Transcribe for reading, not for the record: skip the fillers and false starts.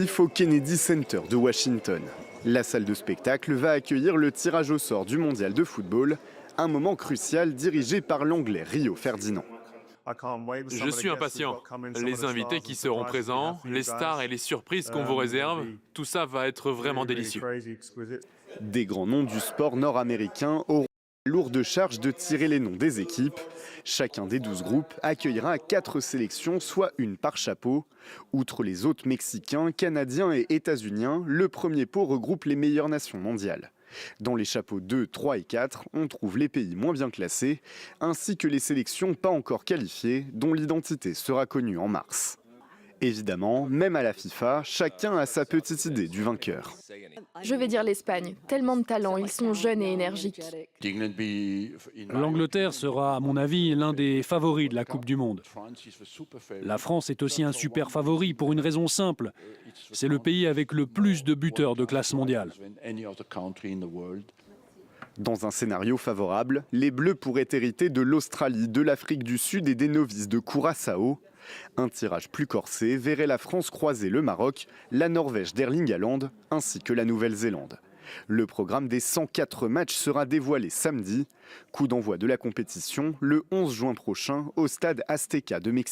Au Kennedy Center de Washington. La salle de spectacle va accueillir le tirage au sort du mondial de football, un moment crucial dirigé par l'anglais Rio Ferdinand. Je suis impatient. Les invités qui seront présents, les stars et les surprises qu'on vous réserve, tout ça va être vraiment délicieux. Des grands noms du sport nord-américain auront la lourde charge de tirer les noms des équipes. Chacun des 12 groupes accueillera 4 sélections, soit une par chapeau. Outre les hôtes mexicains, canadiens et états-uniens, le premier pot regroupe les meilleures nations mondiales. Dans les chapeaux 2, 3 et 4, on trouve les pays moins bien classés, ainsi que les sélections pas encore qualifiées, dont l'identité sera connue en mars. Évidemment, même à la FIFA, chacun a sa petite idée du vainqueur. Je vais dire l'Espagne. Tellement de talent, ils sont jeunes et énergiques. L'Angleterre sera, à mon avis, l'un des favoris de la Coupe du Monde. La France est aussi un super favori pour une raison simple. C'est le pays avec le plus de buteurs de classe mondiale. Dans un scénario favorable, les Bleus pourraient hériter de l'Australie, de l'Afrique du Sud et des novices de Curaçao. Un tirage plus corsé verrait la France croiser le Maroc, la Norvège d'Erling Haaland ainsi que la Nouvelle-Zélande. Le programme des 104 matchs sera dévoilé samedi. Coup d'envoi de la compétition le 11 juin prochain au stade Azteca de Mexico.